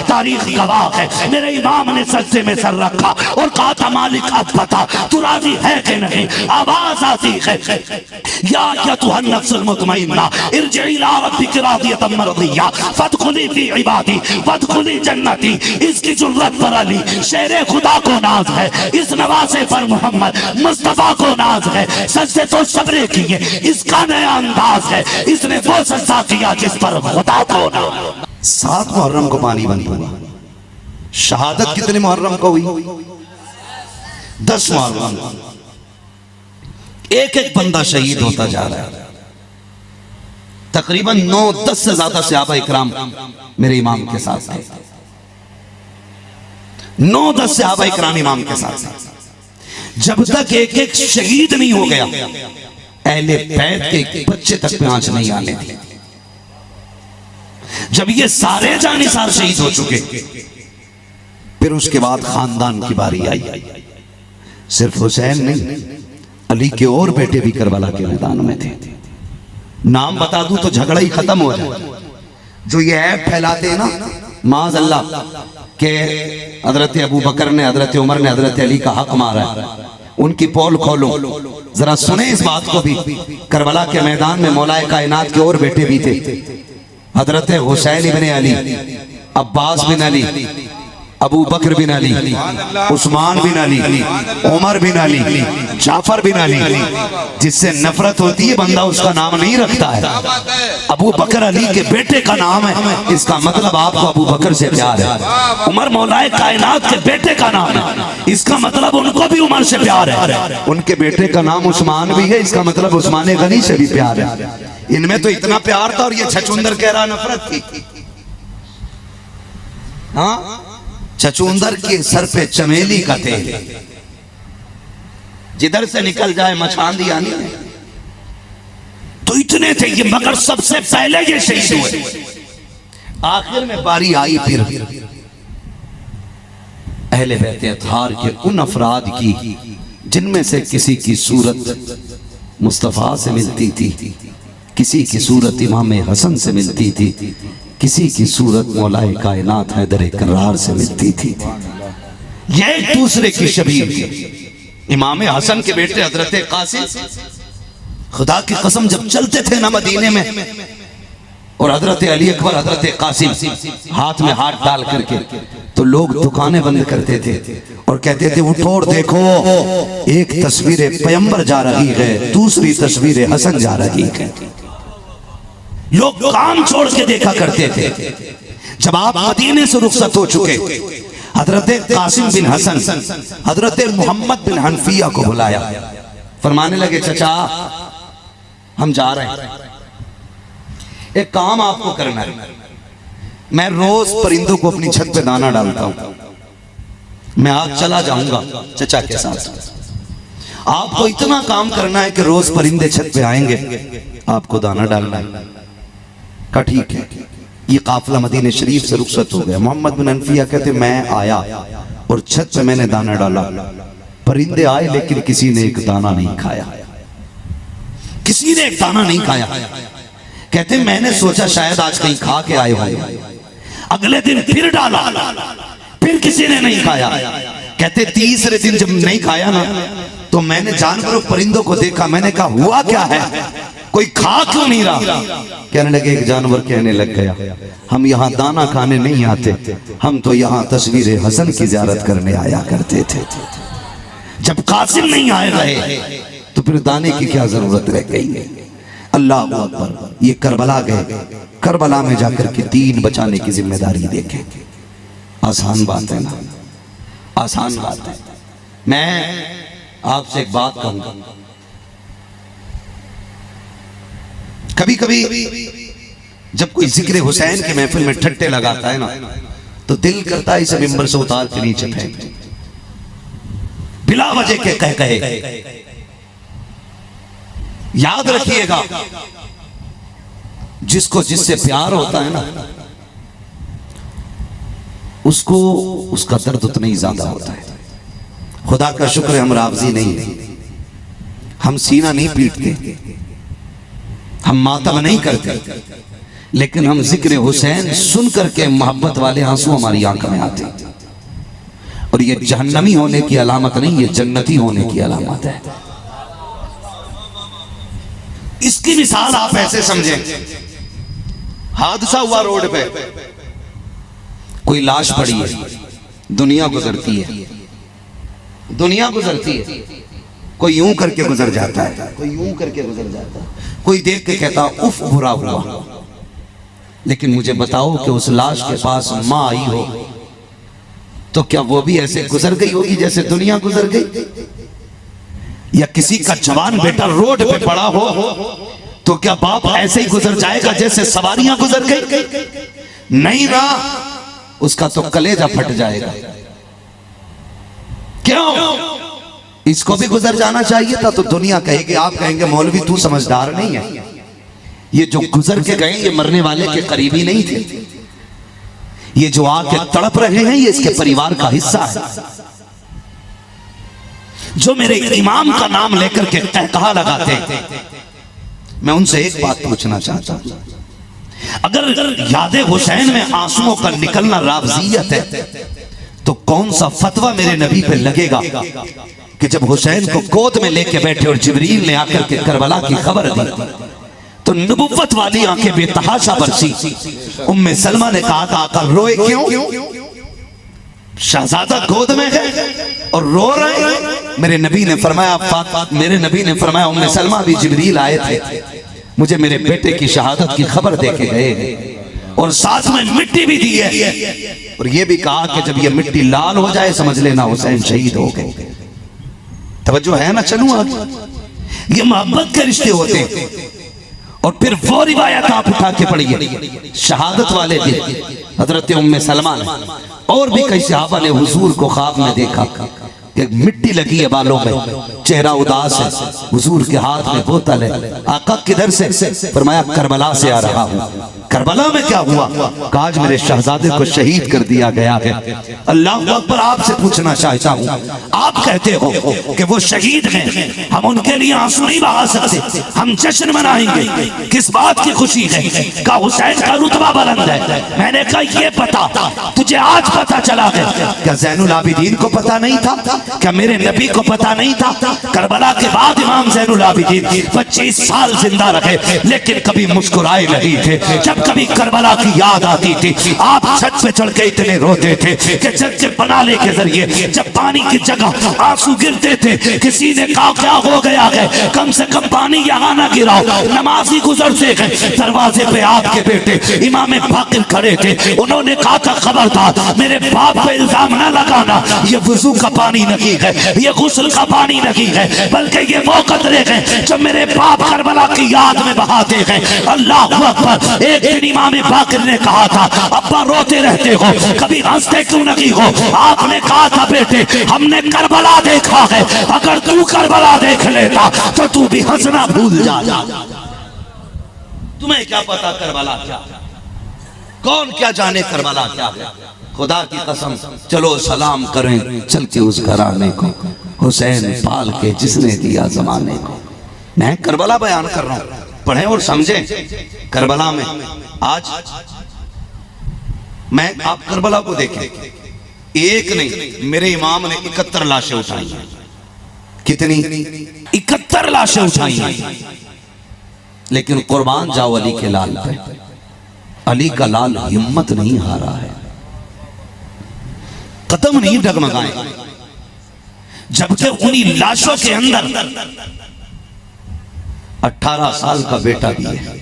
تاریخ گواہ ہے۔ میرے امام نے سجدے میں سر رکھا اور کہا تھا مالک اب بتا تو راضی ہے کہ نہیں؟ آواز آتی ہے یا ایتھا النفس المطمئنہ ارجعی الی ربک راضیۃ مرضیہ فادخلی فی عبادی وادخلی جنتی۔ اس کی جرت پر علی شیر خدا کو ناز ہے، اس نواسے پر محمد مصطفیٰ کو ناز ہے۔ سجدے تو صبرے کیے، اس کا نیا انداز ہے، اس نے وہ سجدہ کیا جس پر خدا کو ناز۔ 7 محرم کو پانی بند ہوا۔ شہادت کتنے محرم کو ہوئی؟ 10 محرم۔ ایک ایک بندہ شہید ہوتا جا رہا ہے۔ تقریباً 9-10 سے زیادہ صحابہ اکرام میرے امام کے ساتھ تھے۔ 9-10 صحابہ اکرام امام کے ساتھ تھے۔ جب تک ایک ایک شہید نہیں ہو گیا اہل بیت کے بچے تک پہ آنچ نہیں آنے دی۔ جب یہ سارے جانثار شہید ہو چکے پھر اس کے بعد خاندان کی باری آئی۔ صرف حسین نہیں، علی کے اور بیٹے بھی کربلا کے میدان میں تھے۔ نام بتا دوں تو جھگڑا ہی ختم ہو جائے۔ جو یہ عیب پھیلاتے ہیں نا معاذ اللہ کہ حضرت ابو بکر نے، حضرت عمر نے حضرت علی کا حق مارا ہے، ان کی پول کھولو، ذرا سنیں اس بات کو بھی۔ کربلا کے میدان میں مولا کائنات کے اور بیٹے بھی تھے، حضرت حسین بن علی، عباس بن علی، ابو بکر بن علی، عثمان بن علی، عمر بن علی، جعفر بن علی۔ جس سے نفرت ہوتی ہے بندہ اس کا نام نہیں رکھتا ہے۔ ابو بکر علی کے بیٹے کا نام ہے، اس کا مطلب آپ کو ابو بکر سے پیار ہے۔ عمر مولا کائنات کے بیٹے کا نام ہے، اس کا مطلب ان کو بھی عمر سے پیار ہے۔ ان کے بیٹے کا نام عثمان بھی ہے، اس کا مطلب عثمان غنی سے بھی پیار ہے۔ ان میں تو اتنا پیار تھا اور یہ چھچوندر کہہ رہا نفرت کی۔ ہاں، چھچوندر کے سر پہ چمیلی کا تیل، جدھر سے نکل جائے مچھاندی آنی ہے۔ تو اتنے تھے یہ، مگر سب سے پہلے یہ شہید ہوئے۔ آخر میں باری آئی پھر اہل بیت اطہار کے ان افراد کی جن میں سے کسی کی صورت مصطفیٰ سے ملتی تھی، کسی کی صورت امام حسن سے ملتی تھی، کسی کی صورت مولا کائنات حیدر کرار سے ملتی تھی۔ یہ ایک دوسرے کی شبیہ تھی۔ امام حسن کے بیٹے حضرت قاسم خدا کی قسم جب چلتے تھے نا مدینے میں، اور حضرت علی اکبر حضرت قاسم ہاتھ میں ہاتھ ڈال کر کے، تو لوگ دکانیں بند کرتے تھے اور کہتے تھے اٹھو اور دیکھو، ایک تصویر پیغمبر جا رہی ہے، دوسری تصویر حسن جا رہی ہے۔ لوگ کام چھوڑ کے دیکھا کرتے تھے۔ جب آپ مدینے سے رخصت ہو چکے، حضرت قاسم بن حسن حضرت محمد بن حنفیہ کو بلایا، فرمانے لگے چچا ہم جا رہے ہیں، ایک کام آپ کو کرنا ہے۔ میں روز پرندوں کو اپنی چھت پہ دانا ڈالتا ہوں، میں آج چلا جاؤں گا چچا کے ساتھ۔ آپ کو اتنا کام کرنا ہے کہ روز پرندے چھت پہ آئیں گے، آپ کو دانا ڈالنا ہے۔ کہا ٹھیک ہے۔ یہ قافلہ مدینہ شریف سے رخصت ہو گیا۔ محمد بن حنفیہ کہتے میں آیا اور چھت پہ میں نے دانا ڈالا، پرندے آئے لیکن کسی نے ایک دانا نہیں کھایا، کسی نے ایک دانا نہیں کھایا۔ کہتے میں نے سوچا شاید آج کہیں کھا کے آئے ہوئے۔ اگلے دن پھر ڈالا، پھر کسی نے نہیں کھایا۔ کہتے تیسرے دن جب نہیں کھایا نا تو میں نے جانوروں پرندوں کو دیکھا، میں نے کہا ہوا کیا ہے، کوئی کھا کیوں نہیں رہا؟ کہنے لگے ایک جانور کہنے لگ گیا ہم یہاں دانا کھانے نہیں آتے، ہم تو یہاں تصویر حسن کی زیارت کرنے آیا کرتے تھے۔ جب قاسم نہیں آئے رہے تو پھر دانے کی کیا ضرورت رہ گئی؟ اللہ اکبر۔ یہ کربلا گئے، کربلا میں جا کر کے دین بچانے کی ذمہ داری دیکھیں۔ آسان بات ہے نا، آسان بات ہے۔ میں آپ سے ایک بات کہوں گا، کبھی کبھی جب کوئی ذکر حسین کے محفل میں ٹھٹے لگاتا ہے نا تو دل کرتا ہے اسے ممبر سے اتار کے نیچے پھینک دیں، بلا وجہ کے کہے۔ یاد رکھیے گا جس کو جس سے پیار ہوتا ہے نا اس کو اس کا درد اتنا ہی زیادہ ہوتا ہے۔ خدا کا شکر ہے ہم رافضی نہیں، ہم سینہ نہیں پیٹتے، ہم ماتم نہیں کرتے، لیکن ہم ذکر حسین سن کر کے محبت والے آنسو ہماری آنکھ میں آتے ہیں، اور یہ جہنمی ہونے کی علامت نہیں، یہ جنتی ہونے کی علامت ہے۔ اس کی مثال آپ ایسے سمجھیں، حادثہ ہوا روڈ پہ، کوئی لاش پڑی ہے، دنیا گزرتی ہے، دنیا گزرتی ہے، کوئی یوں کر کے گزر جاتا ہے، کوئی یوں کر کے گزر جاتا ہے، کوئی دیکھ کے کہتا اف برا ہوا، لیکن مجھے بتاؤ کہ اس لاش کے پاس ماں آئی ہو تو کیا وہ بھی ایسے گزر گئی ہوگی جیسے دنیا گزر گئی؟ یا کسی کا جوان بیٹا روڈ پہ پڑا ہو تو کیا باپ ایسے ہی گزر جائے گا جیسے سواریاں گزر گئی؟ نہیں نا، اس کا تو کلیجہ پھٹ جائے گا۔ کیوں؟ اس کو بھی گزر جانا چاہیے تھا، تو دنیا کہے گی، آپ کہیں گے مولوی تو سمجھدار نہیں ہے، یہ جو گزر کے گئے یہ مرنے والے کے قریبی نہیں تھے، یہ جو آ کے تڑپ رہے ہیں یہ اس کے پریوار کا حصہ ہے۔ جو میرے امام کا نام لے کر کے کہا لگاتے ہیں، میں ان سے ایک بات پوچھنا چاہتا ہوں، اگر یاد حسین میں آنسوؤں کا نکلنا رافضیت ہے تو کون سا فتویٰ میرے نبی پہ لگے گا کہ جب حسین کو گود میں لے کے بیٹھے اور جبریل نے آ کر کے کربلا کی خبر دی تو نبوت والی آنکھیں بے تحاشا برسی۔ ام سلمہ نے کہا تھا آقا روئے کیوں؟ شہزادہ گود میں ہے اور رو رہے ہیں۔ میرے نبی نے فرمایا ام سلمہ بھی جبریل آئے تھے، مجھے میرے بیٹے کی شہادت کی خبر دے کے گئے اور ساتھ میں مٹی بھی دی ہے، اور یہ بھی کہا کہ جب یہ مٹی لال ہو جائے سمجھ لینا حسین شہید ہو گئے۔ توجہ ہے نا؟ چلوں آگے۔ یہ محبت کے رشتے ہوتے ہیں۔ اور پھر وہ روایت آپ اٹھا کے پڑھیے، شہادت والے دن حضرت ام سلمہ نے اور بھی کئی صحابہ نے حضور کو خواب میں دیکھا کہ مٹی لگی ہے بالوں میں، چہرہ اداس ہے، حضور کے ہاتھ میں بوتل ہے۔ آقا کدھر سے؟ فرمایا کربلا سے آ رہا ہوں۔ کربلا میں کیا ہوا؟ کہا آج میرے شہزادے کو شہید کر دیا گیا ہے۔ اللہ اکبر، آپ سے پوچھنا چاہتا ہوں، آپ کہتے ہو کہ وہ شہید ہیں، ہم ان کے لیے آنسو نہیں بہا سکتے، ہم جشن منائیں گے، کس بات کی خوشی ہے؟ کہ حسین کا رتبہ بلند ہے۔ میں نے کہا یہ پتا تجھے آج پتا چلا ہے، کیا زین العابدین کو پتا نہیں تھا؟ کیا میرے نبی کو پتا نہیں تھا؟ کربلا کے بعد امام زین العابدین 25 سال زندہ رہے لیکن کبھی مسکرائے نہیں تھے۔ جب کبھی کربلا کی یاد آتی تھی آپ چھت پہ چڑھ کے اتنے روتے تھے کہ جج بنالے کے ذریعے جب پانی کی جگہ آنسو گرتے تھے کسی نے کہا کیا ہو گیا ہے؟ کم سے کم پانی یہاں نہ گراؤ۔ نمازی گزرتے گئے، دروازے پہ آپ کے بیٹے امام باقر کھڑے تھے، انہوں نے کہا تھا خبردار میرے باپ پہ الزام نہ لگانا، یہ وضو کا پانی نہیں ہے، یہ غسل کا پانی نہیں ہے، بلکہ یہ وہ قطرے ہیں جو میرے باپ کربلا کی یاد میں بہاتے ہیں۔ اللہ اکبر۔ ایک دن امام باقر نے کہا تھا ابا روتے رہتے ہو، کبھی ہنستے کیوں نہیں ہو؟ آپ نے کہا تھا بیٹے ہم نے کربلا دیکھا ہے، اگر تو کربلا دیکھ لیتا تو تو بھی ہنسنا بھول جاتا۔ تمہیں کیا پتا کربلا کیا؟ کون کیا جانے کربلا کیا ہے؟ خدا کی قسم چلو سلام کریں چل کے اس گھرانے کو، حسین پال کے جس نے دیا زمانے کو۔ میں کربلا بیان کر رہا ہوں، پڑھیں اور سمجھیں۔ کربلا میں آج میں آپ کربلا کو دیکھیں، ایک نہیں میرے امام نے 71 لاشیں اٹھائی ہیں۔ کتنی؟ 71 لاشیں اٹھائی ہیں۔ لیکن قربان جاؤ علی کے لال پہ، علی کا لال ہمت نہیں ہارا ہے، قدم نہیں ڈگمگائیں، جبکہ انہی لاشوں کے اندر 18 سال کا بیٹا بھی ہے،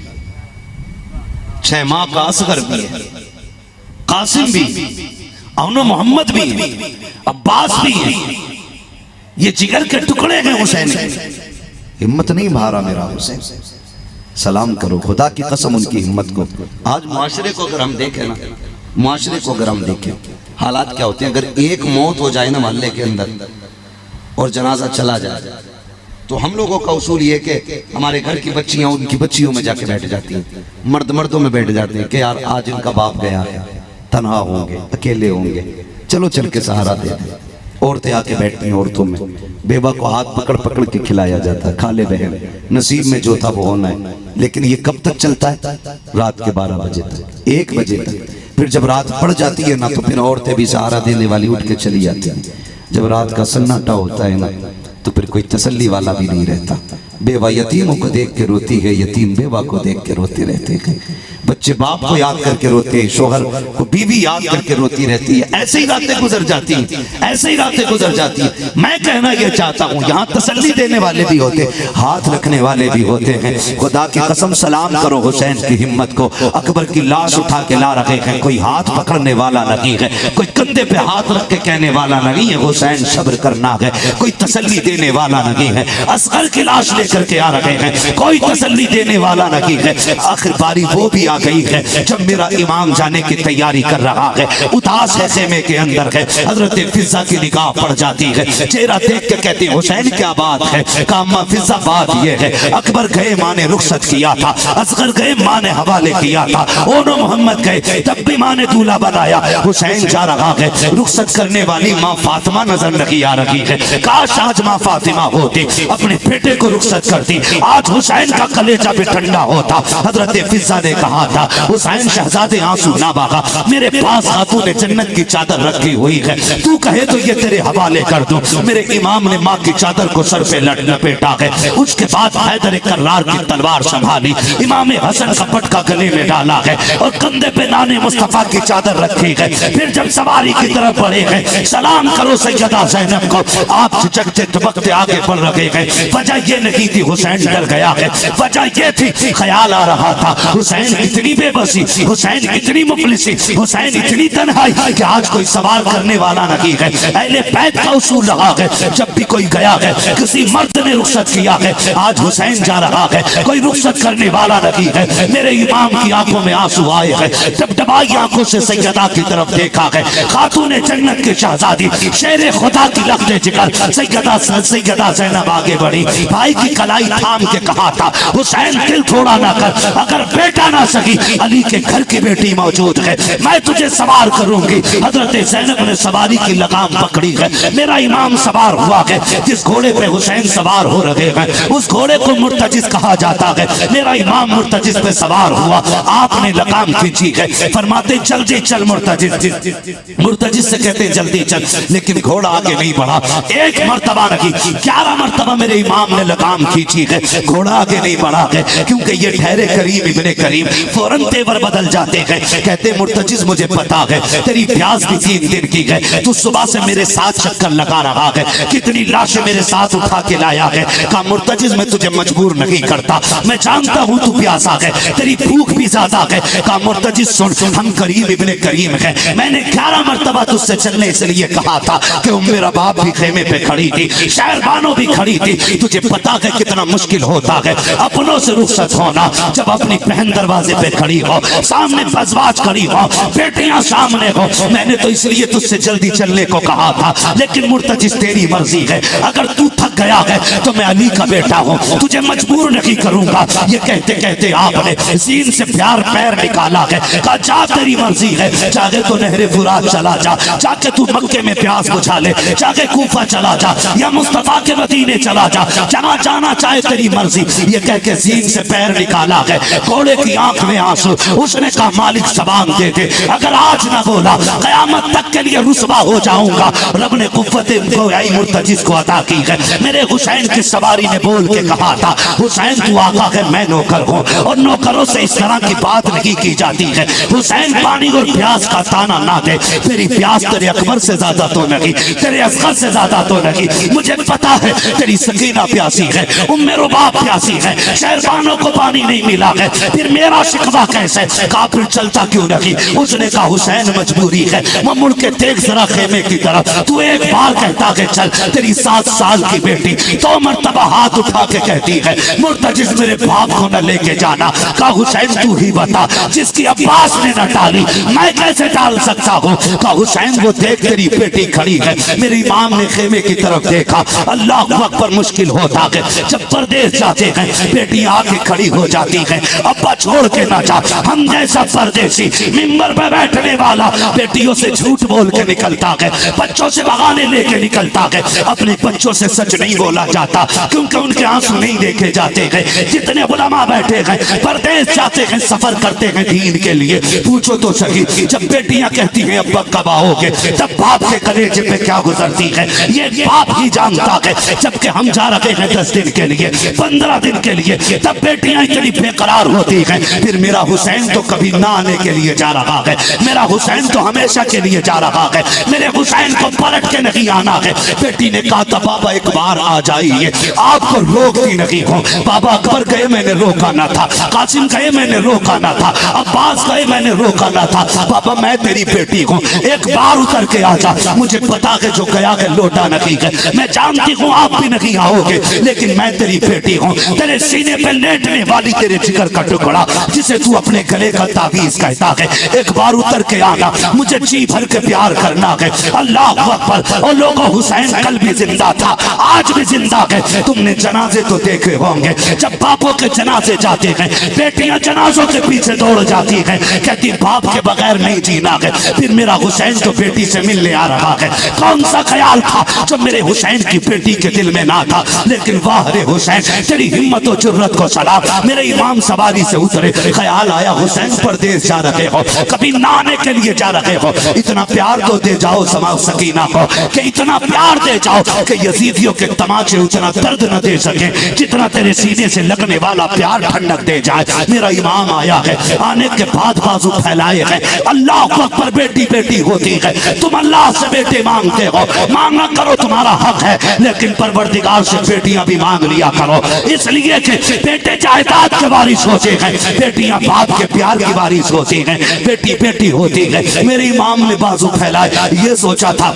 6 ماہ کا اصغر بھی ہے، قاسم بھی، اونو محمد بھی ہے، عباس بھی ہے، یہ جگر کے ٹکڑے ہیں حسین کے۔ ہمت نہیں بھارا میرا حسین۔ سلام کرو خدا کی قسم ان کی ہمت کو۔ آج معاشرے کو اگر ہم دیکھیں نا، معاشرے کو اگر ہم دیکھیں حالات کیا ہوتے ہیں، اگر ایک موت ہو جائے نا محلے کے اندر اور جنازہ چلا جائے تو ہم لوگوں کا اصول یہ کہ ہمارے گھر کی بچیاں ان کی بچیوں میں جا کے بیٹھ جاتی ہیں، مرد مردوں میں بیٹھ جاتے ہیں کہ یار آج ان کا باپ گیا ہے، تنہا ہوں گے، اکیلے ہوں گے، چلو چل کے سہارا دے دیں۔ عورتیں آ کے بیٹھتی ہیں عورتوں میں، بیوہ کو ہاتھ پکڑ پکڑ کے کھلایا جاتا ہے، کھا لے بہن، نصیب میں جو تھا وہ ہونا ہے. لیکن یہ کب تک چلتا ہے؟ رات کے 12 بجے تک، 1 بجے تک. پھر جب رات پڑ جاتی ہے نا تو پھر عورتیں بھی سہارا دینے والی اٹھ کے چلی جاتی ہیں. جب رات کا سناٹا ہوتا ہے نا تو پھر کوئی تسلی والا بھی نہیں رہتا. بیوہ یتیموں کو دیکھ کے روتی ہے، یتیم بیوہ کو دیکھ کے روتے رہتے ہیں. بچے باپ کو یاد کر کے روتے ہیں، شوہر کو بیوی یاد کر کے روتی رہتی ہے. ایسے ہی راتیں گزر جاتی ہیں، ایسے ہی راتیں گزر جاتی ہیں. میں کہنا یہ چاہتا ہوں یہاں تسلی دینے والے بھی ہوتے، ہاتھ رکھنے والے بھی ہوتے ہیں. خدا کی قسم سلام کرو حسین کی ہمت کو. اکبر کی لاش اٹھا کے لا رہے ہیں، کوئی ہاتھ پکڑنے والا نہیں ہے، کوئی کندھے پہ ہاتھ رکھ کے کہنے والا نہیں ہے حسین صبر کرنا ہے، کوئی تسلی دینے والا نہیں ہے. اصغر کی لاش لے کر کے آ رہے ہیں، کوئی تسلی دینے والا نہیں ہے. آخر باری وہ بھی آ گئی ہے جب میرا امام جانے کی تیاری کر رہا ہے، اداس ہے خیمے کے اندر ہے. حضرت فضہ کی نگاہ پڑ جاتی ہے، چہرہ دیکھ کے کہتے ہیں حسین کیا بات ہے؟ کہا اما فضہ بات یہ ہے، اکبر گئے ماں نے رخصت کیا تھا، اصغر گئے ماں نے حوالے کیا تھا، اونو محمد گئے تب بھی ماں نے دولہا بنایا. حسین جا رہا ہے، رخصت کرنے والی ماں فاطمہ نظر نہیں آ رہی ہے. کاش آج ماں فاطمہ ہوتی، اپنے بیٹے کو رخصت کرتی، آج حسین کا کلیجہ بھی ٹھنڈا ہوتا. حضرت فضہ نے کہا تھا حسین شہزادے آنسو نہ بہا، میرے پاس خاتون جنت کی چادر رکھی ہوئی ہے، تو کہے تو یہ تیرے حوالے کر دوں. میرے امام نے ماں کی چادر کو سر پہ لپیٹا ہے. اس کے بعد حیدر کرار کی تلوار سنبھالی، امام حسن کا پٹکا گلے میں ڈالا ہے اور کندھے پہ نانے مصطفیٰ کی چادر رکھی ہے. پھر جب سواری کی طرف بڑھے ہیں، سلام کرو سیدہ زینب کو. آپ جھجکتے دبکتے آگے بڑھ رہے ہیں. وجہ یہ نہیں تھی حسین ڈر گیا ہے، وجہ یہ تھی خیال آ رہا تھا حسین اتنی بے بسی، حسین اتنی مفلسی، حسین اتنی تنہائی کہ آج کوئی سوال کرنے والا نہیں ہے. اہل بیت کا اصول رہا ہے جب بھی کوئی گیا ہے کسی مرد نے رخصت کیا ہے، آج حسین جا رہا ہے کوئی رخصت کرنے والا نہیں ہے. میرے امام کی آنکھوں میں آنسو آئے ہیں، جب دبائی آنکھوں سے سیدہ کی طرف دیکھا ہے، خاتون جنت کی شہزادی شیر خدا کی لخت جگر سیدہ زینب آگے بڑھی، بھائی کی کلائی تھام کے کہا تھا حسین دل تھوڑا نہ کر، اگر بیٹا نہ سکی علی کے گھر کی بیٹی موجود ہے، میں تجھے سوار کروں گی. حضرت زینب نے سواری کی لگام پکڑی ہے. میرا امام سوار ہوا ہے، جس گھوڑے پہ حسین سوار ہو رہے ہیں اس گھوڑے کو مرتجز کہا جاتا ہے. میرا امام مرتجز پہ سوار ہوا، آپ نے لگام کھینچی ہے، فرماتے جلدی چل مرتجز. مرتجز سے کہتے جلدی چل، لیکن گھوڑا آگے نہیں بڑھا. ایک مرتبہ نہیں 11 مرتبہ میرے امام نے لگام کھینچی ہے، گھوڑا آگے نہیں بڑھا ہے، کیونکہ یہ ٹھہرے کریم ابن کریم فوراً تیور بدل جاتے ہیں. کہتے مرتجز مجھے پتا ہے تیری پیاس بھی 3 دن کی ہے، تو صبح سے میرے ساتھ چکر لگا رہا ہے، کتنی لاشیں میرے ساتھ اٹھا کے لایا ہے. کہا مرتجز میں تجھے مجبور نہیں کرتا، میں جانتا ہوں تو پیاسا ہے، تیری بھوک بھی زیادہ ہے. کہا مرتجز سن، ہم کریم ابن کریم ہیں، میں نے 11 مرتبہ تجھ سے چلنے اس لیے کہا تھا کہ میرا باپ بھی خیمے پہ کھڑی تھی، شہر بانو بھی کھڑی تھی. تجھے پتا ہے کتنا مشکل ہوتا ہے اپنوں سے رخصت ہونا، جب اپنی بہن دروازے پہ کھڑی ہو، سامنے ازواج کھڑی ہو، بیٹیاں سامنے ہو. میں نے تو اس لیے تجھ سے جلدی چلنے کو کہا تھا، لیکن مرتجز تیری مرضی ہے، اگر تو تھک گیا ہے تو میں علی کا بیٹا ہوں، تجھے مجبور نہیں کروں گا. یہ کہتے کہتے آپ نے زین سے پیار پیر نکالا ہے، کہا جا تیری مرضی ہے، چاہے تو نہر فرات چلا جا، چاہے تو مکے میں پیاس بجھا لے، چاہے کوفہ چلا جا یا مصطفیٰ کے مدینے چلا جا، جہاں جانا چاہے تیری مرضی. یہ کہہ کے زین سے پیر نکالا ہے، گھوڑے کی آنکھ میں آنسو. اس نے کہا مالک زبان دے دے، اگر آج نہ بولا قیامت تک کے لیے رسوا ہو جاؤں گا. رب نے قوت گویائی مرتجز کو عطا کی ہے. میرے حسین کی سواری نے بول کے کہا تھا حسین تو آقا ہے میں نوکر ہوں، اور نوکروں سے اس طرح کی بات نہیں کی جاتی ہے. حسین پانی اور پیاس کا تانا نہ دے، میری پیاس تیرے اکبر سے زیادہ تو نہیں، تیرے اصغر سے زیادہ تو نہیں. مجھے پتا ہے تیری سکینہ پیاسی ہے، ام رباب پیاسی ہے، شہربانوں کو پانی نہیں ملا ہے، پھر میرا شکوہ کیسے؟ کافر چلتا کیوں نہیں؟ اس نے کہا حسین مجبوری ہے. وہ مڑ کے دیکھ ذرا خیمے کی طرف، تو ایک بار کہتا کہ چل، تیری 7 سال کی بیٹی 2 مرتبہ ہاتھ اٹھا کے کہتی ہے مرتجز میرے باپ کو نہ لے کے جانا. کہا حسین تو ہی بتا، جس کی عباس نے نہ ڈالی میں کیسے ڈال سکتا ہوں؟ کہا حسین وہ دیکھ تیری بیٹی کھڑی ہے. میرے امام نے خیمے کی طرف دیکھا، اللہ اکبر مشکل ہوتا ہے جب پردیس جاتے ہیں بیٹی آ کے کھڑی ہو جاتی ہے، ابا چھوڑ کے نہ چاچا ہم جیسا پردیسی ممبر پہ بیٹھنے والا بیٹیوں سے جھوٹ بول کے نکلتا ہے، بچوں سے بغانے لے کے نکلتا ہے، اپنے بچوں سے سچ نہیں بولا جاتا کیونکہ ان کے آنسو نہیں دیکھے جاتے ہیں۔ جتنے علماء بیٹھے ہیں پردیس جاتے ہیں، سفر کرتے ہیں دین کے لیے، پوچھو تو صحیح جب بیٹیاں کہتی ہیں ابا کب آؤ گے، تب باپ کے کلیجے پہ کیا گزرتی ہے یہ باپ ہی جانتا ہے۔ جبکہ ہم جا رہے ہیں 10 دن کے لیے 15 دن کے لیے، تب بیٹیاں اتنی بے قرار ہوتی ہیں۔ پھر میرا حسین تو کبھی نہ آنے کے لیے جا رہا ہے، میرا حسین تو ہمیشہ کے لیے جا رہا ہے، میرے حسین کو پلٹ کے نہیں آنا ہے۔ بیٹی نے کہا تھا بابا ایک بار آ جائیے، آپ کو روکتی نہیں ہوں۔ بابا اکبر گئے میں نے روکا نہ تھا، قاسم گئے میں نے روکا نہ تھا، عباس گئے میں نے روکا نہ تھا۔ بابا میں تیری بیٹی ہوں، ایک بار اتر کے آ جا، مجھے پتا ہے جو گیا ہے لوٹا نہیں ہے، میں جانتی ہوں آپ بھی نہیں آؤ گے، لیکن میں تیری بیٹی ہوں، تیرے سینے پہ لیٹنے والی تیرے جگر کا ٹکڑا جسے تو اپنے گلے کا تعویذ کہتا ہے، ایک بار اتر کے آنا، مجھے جی بھر کے پیار کرنا ہے۔ اللہ اکبر۔ اور لوگوں حسین کل بھی زندہ تھا، آج بھی زندہ ہے۔ تم نے جنازے تو دیکھے ہوں گے، جب باپوں کے جنازے جاتے ہیں بیٹیاں جنازوں کے پیچھے دوڑ جاتی ہیں، کہتی باپ کے بغیر نہیں جینا ہے۔ پھر میرا حسین تو بیٹی سے ملنے آ رہا ہے، کون سا خیال تھا جو میرے حسین کی بیٹی کے دل میں نہ تھا، لیکن واہ رے حسین تیری ہمت و جرت کو سلام۔ میرے امام سواری سے اترے، خیال آیا حسین پردیس جا رہے ہو، کبھی نہ آنے کے لیے جا رہے ہو، اتنا پیار تو دے جاؤ سما سکینہ کو، کہ اتنا پیار دے جاؤ کہ یزیدیوں کے تماچے اتنا درد نہ دے سکیں جتنا تیرے سینے سے لگنے والا پیار ٹھنڈک دے جائے۔ میرا امام آیا ہے، آنے کے بعد بازو پھیلائے ہیں، اللہ اکبر۔ بیٹی بیٹی ہوتی ہے، تم اللہ سے بیٹے مانگتے ہو، مانگا کرو تمہارا حق ہے، لیکن پروردگار سے بیٹیاں بھی مانگ لیا کرو، اس لیے کہ بیٹے جائیداد کے وارث ہوتے ہیں، بیٹیاں باپ کے پیار کی وارث ہوتی ہیں، بیٹی بیٹی ہوتی ہے۔ میرے امام نے بازو پھیلائے، یہ سوچا تھا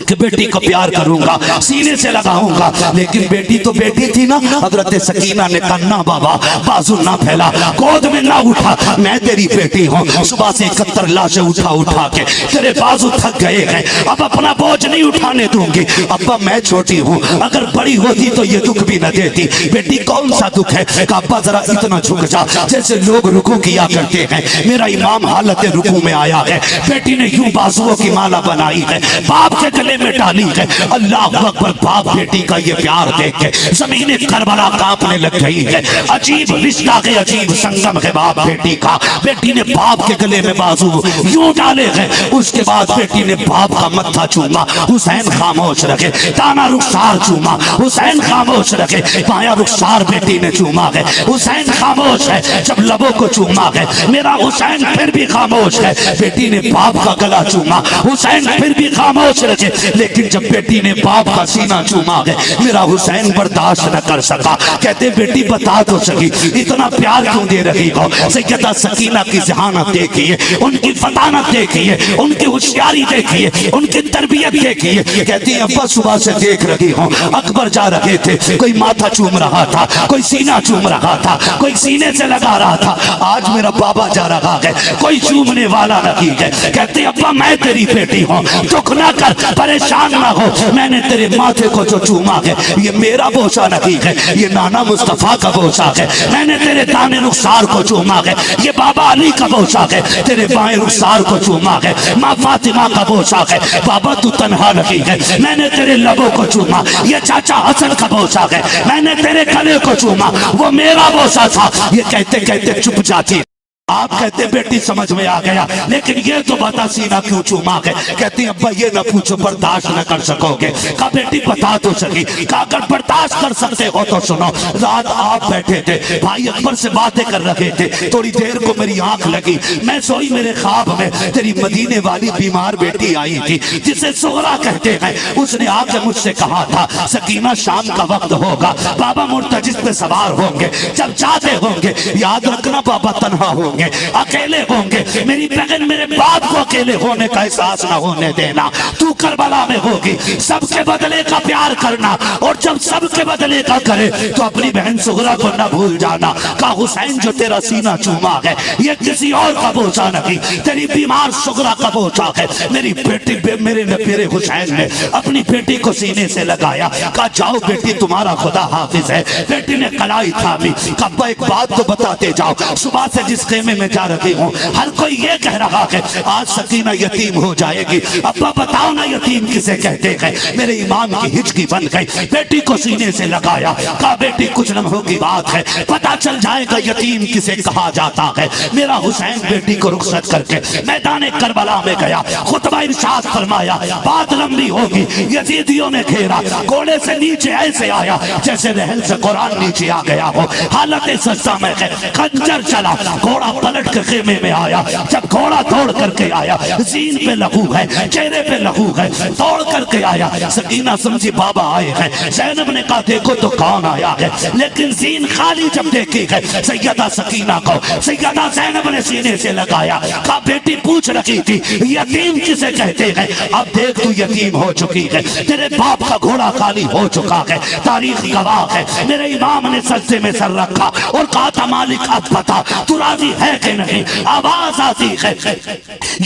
کہ بیٹی کو پیار کروں گا، سینے سے لگاؤں گا، لیکن بیٹی تو بیٹی تھی نا۔ حضرت سکینہ نے کہا نہ بابا، بازو نہ پھیلا، گود میں نہ اٹھا، میں تیری بیٹی ہوں، صبح سے 71 لاشیں اٹھا کے تیرے بازو تھک گئے ہیں، اب اپنا بوجھ نہیں اٹھانے دوں گی۔ ابا میں چھوٹی ہوں، اگر بڑی ہوتی تو یہ دکھ بھی نہ دیتی۔ بیٹی کون سا دکھ ہے؟ کہا ابا ذرا اتنا جھک جا جیسے لوگ رکوع کیا کرتے ہیں۔ میرا امام حالت رکوع میں آیا ہے، بیٹی نے یوں بازوؤں کی مالا بنائی ہے، باپ کے گلے میں ڈالی ہے۔ اللہ اکبر۔ باپ بیٹی کا یہ پیار دیکھ کے زمین کربلا کانپنے لگ گئی ہے۔ عجیب رشتہ ہے، عجیب سنگم ہے باپ بیٹی کا۔ بیٹی نے باپ کے گلے میں بازو یوں ڈالے ہیں، اس کے بعد بیٹی نے باپ کا متھا چوما، حسین خاموش رکھے، دانا رخسار چوما، حسین خاموش رکھے، بایاں رخسار بیٹی نے چوما ہے، حسین خاموش ہے۔ جب لبوں کو چوما ہے میرا حسین پھر بھی خاموش ہے۔ بیٹی نے باپ کا گلا چوما، حسین پھر بھی خاموش رکھے، لیکن جب بیٹی نے باپ کا سینہ چوما ہے میرا حسین برداشت نہ کر سکا۔ کہتے بیٹی بتا تو سکی اتنا پیار کیوں دے رہی ہو؟ سیدہ سکینہ کی ذہانت دیکھیے، ان کی فطانت دیکھیے، ان کی ہوشیاری دیکھیے، ان کی تربیت دیکھیے۔ کہتی ہیں ابا صبح سے دیکھ رہی ہوں، اکبر جا رہے تھے، کوئی ماتھا چوم رہا تھا، کوئی سینہ چوم رہا تھا، کوئی سینے سے لگا رہا تھا، آج میرا بابا جا رہا ہے، کوئی چومنے والا نہیں ہے۔ کہتے ابا میں تیری بیٹی ہوں، دکھ نہ کر، پریشان نہ ہو، میں نے تیرے ماتھے کو جو چوما ہے یہ میرا بوسہ نہیں ہے، یہ نانا مصطفیٰ کا بوسہ ہے۔ میں نے تیرے دانے رخسار کو چوما ہے، یہ بابا علی کا بوسہ ہے۔ تیرے بائیں رخسار کو چوما ہے، ماں فاطمہ کا بوسہ ہے۔ بابا تو تنہا نہیں ہے، میں نے تیرے لبوں کو چوما، یہ چاچا حسن کا بوسہ ہے۔ میں نے تیرے گلے کو چوما، وہ میرا بوسہ تھا۔ یہ کہتے کہتے چپ جاتی۔ آپ کہتے بیٹی سمجھ میں آ گیا، لیکن یہ تو بتا سینہ کیوں چوما ہے؟ کہتی ہیں ابا یہ نہ پوچھو، برداشت نہ کر سکو گے۔ کہا بیٹی بتا تو سکی، کہا اگر برداشت کر سکتے ہو تو سنو۔ رات آپ بیٹھے تھے، بھائی اکبر سے باتیں کر رہے تھے، تھوڑی دیر کو میری آنکھ لگی، میں سوئی، میرے خواب میں تیری مدینے والی بیمار بیٹی آئی تھی جسے سغرا کہتے ہیں۔ اس نے آ کے مجھ سے کہا تھا سکینہ شام کا وقت ہوگا، بابا مرتجز پہ سوار ہوں گے، جب جاتے ہوں گے یاد رکھنا بابا تنہا ہوں گے، اکیلے ہوں گے، میری بہن میرے باپ کو اکیلے ہونے کا احساس نہ ہونے دینا۔ تو کربلا میں ہوگی، سب کے بدلے کا پیار کرنا، اور جب سب کے بدلے کا کرے تو اپنی بہن سغرا کو نہ بھول جانا۔ کہا حسین جو تیرا سینہ چوما ہے یہ کسی اور کا بوسہ نہیں، تیری بیمار سغرا کا بوسہ ہے۔ میری بیٹی میرے حسین نے اپنی بیٹی کو سینے سے لگایا، کہا جاؤ بیٹی تمہارا خدا حافظ ہے۔ بیٹی نے کلائی تھامی، کہا ابا ایک بات تو بتاتے جاؤ، صبح سے جس خیمے خیمے میں جا رہی ہوں، ہر کوئی یہ کہہ رہا ہے آج سکینہ یتیم ہو جائے گی، ابا بتاؤ نا یتیم کسے کہتے ہیں؟ میرے امام کی ہچکی بن گئی، بیٹی کو سینے سے لگایا، کہا بیٹی کچھ لمحوں کی بات ہے پتہ چل جائے گا یتیم کسے کہا جاتا ہے۔ میرا حسین بیٹی کو رخصت کر کے میدان کربلا میں گیا، خطبہ ارشاد فرمایا، بات لمبی ہوگی، یزیدیوں نے گھیرا، گھوڑے سے نیچے ایسے آیا جیسے رحل سے قرآن نیچے آ گیا ہو، حالت سجدہ میں ہے، خنجر چلا، گھوڑا پلٹ کے خیمے میں آیا، جب گھوڑا دوڑ کر کے آیا، زین پہ لہو ہے، چہرے پہ لہو ہے، دوڑ کر کے آیا، سکینہ سمجھی بابا آئے ہیں، زینب نے کہا دیکھو تو کون آیا ہے، لیکن زین خالی جب دیکھی ہے سیدہ سکینہ کو، سیدہ زینب نے سینے سے لگایا، کہا بیٹی پوچھ رکھی تھی یتیم کسے کہتے ہیں، اب دیکھ تو یتیم ہو چکی ہے، تیرے باپ کا گھوڑا خالی ہو چکا ہے، تاریخ گواہ ہے۔ میرے امام نے سجدے میں سر رکھا اور کہا تھا مالک اب بتا تو راضی ہے کہ نہیں؟ آواز آتی ہے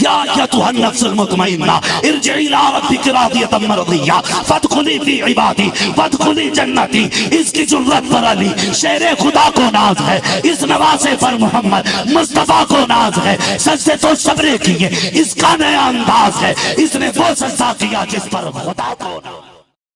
یا ایتھا النفس المطمئنہ ارجعی الی ربک راضیۃ مرضیہ فادخلی فی عبادی وادخلی جنتی۔ اس کی جرت پر علی شیر خدا کو ناز ہے، اس نواسے پر محمد مصطفیٰ کو ناز ہے، سجدے تو صبرے کیے، اس کا نیا انداز ہے، اس نے وہ سجدہ کیا جس پر خدا کو ناز ہے۔